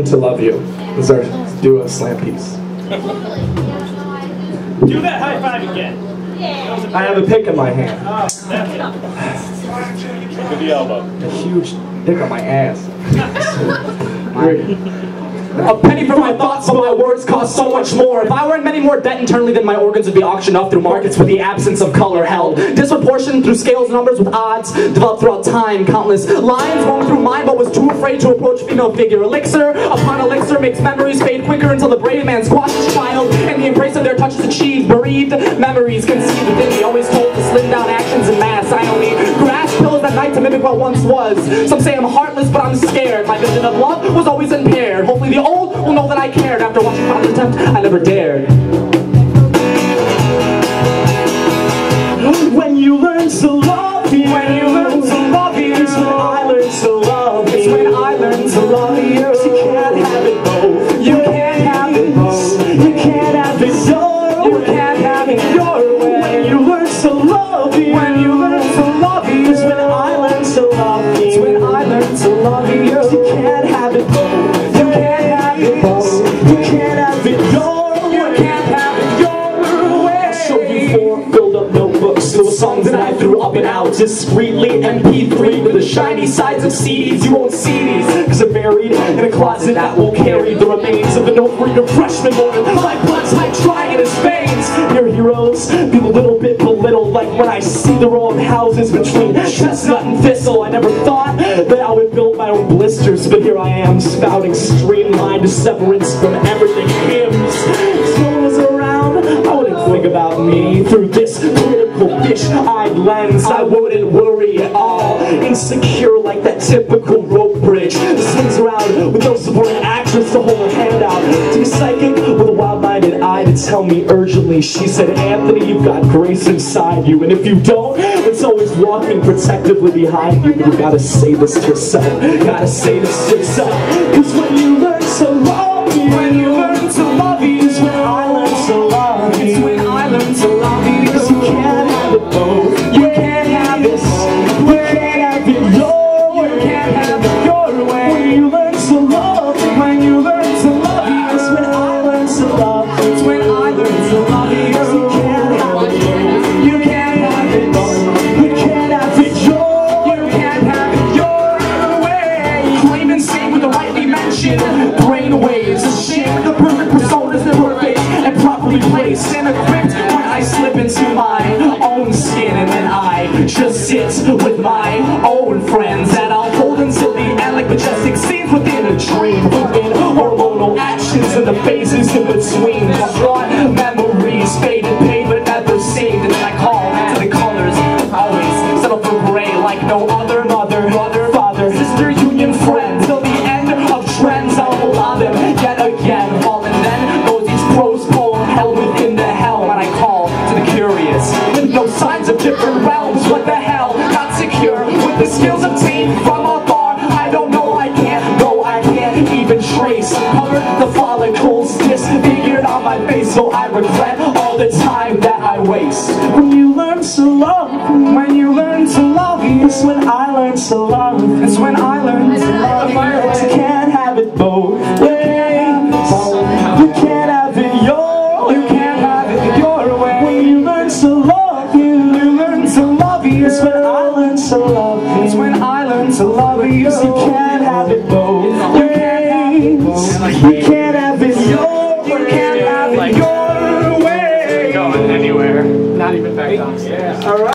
learn to love you. This is our duo slam piece. Do that high five again. I have a pick in my hand. Oh, that's it. Look at the elbow. A huge dick on my ass. A penny for my thoughts, but my words cost so much more. If I were in many more debt internally, then my organs would be auctioned off through markets with the absence of color held. Disproportioned through scales, numbers with odds, developed throughout time. Countless lines roamed through mine, but was too afraid to approach female figure. Elixir upon elixir makes memories fade quicker until the brave man squashes child, and the embrace of their touch is achieved. Bereaved memories conceived within me, always told to slim down actions in mass. I only grasp pills at night to mimic what once was. Some say I'm heartless, but I'm scared. My vision of love was always impaired. Hopefully the old will know that I cared. After watching father's attempt, I never dared. When you learn to love you, when you learn to love you, it's when I learn to love you. It's when I learn to love you. You can't have it both. You can't have it both. You can't have it your way. You can't have it your way. When you learn to love you, when you learn to love you, it's when I learn to love you. It's when I learn to love you. You can't have it both. You can't have it both. You can't have it your way. You can't have it your way. I'll show you 4 filled up notebooks, those songs that I threw up and out discreetly. MP3 with the shiny sides of CDs. You won't see these, cause they're buried in a closet that will carry the remains of the no-freedom freshman morning. My blood's like drying in his veins. Your heroes be a little bit belittled, like when I see the row of houses between chestnut and thistle. I never thought that I would build my own blisters, but here I am, spouting streamlined severance from everything hymns. If no one was around, I wouldn't think about me through this critical fish-eyed lens. I wouldn't worry at all, insecure like that typical rope bridge that swings around with no supporting actress to hold her hand out. To be psychic with a wild-minded eye to tell me urgently, she said, Anthony, you've got grace inside you, and if you don't, it's always walking protectively behind you. But you gotta say this to yourself, gotta say this to yourself. Cause when you learn to love you, when you learn to love you, it's when I learn to love you. It's when I learn to love you. Cause you can't have it both. You can't have this. You can't have it your way. You can't have it your way. When you learn to love you, when you learn to love you, it's when I learn to love you. It's when I learn to love you. Cause you can't have it both. You can't have it both. You can't have it your way. You can't have it your way. Claim and sing with the rightly mentioned brain waves. Share the perfect personas that were fake and properly placed and equipped when I slip into my own skin, and then I just sit with my own friends that I'll hold until the end, like majestic scenes within a dream, within hormonal actions and the phases in between. Flawed memories, faded pain but never saved, and then I call to the colors, always settle for gray like no other. Mother, father, sister, union, friend, till the end of trends I'll hold on them yet again. Fall and then goes each prose poem held within the helm, and I call to the curious with no signs of different realms. What the hell? Not secure with the skills obtained from afar. I don't know, I can't go, I can't even trace. Covered the follicles disfigured on my face, so I regret all the time that I waste. When you learn to love, when you learn to love, it's when I learn to love. It's when I learn to love. You can't have it both ways. You can't have it your way. You can't have it your way. When you learn to love you, you learn to love you. It's when I learn to love you. It's when I learn to love you. You can't have it both ways. You can't have it your way. You can't have it your way. Going anywhere. Not even back down. Yeah. All right.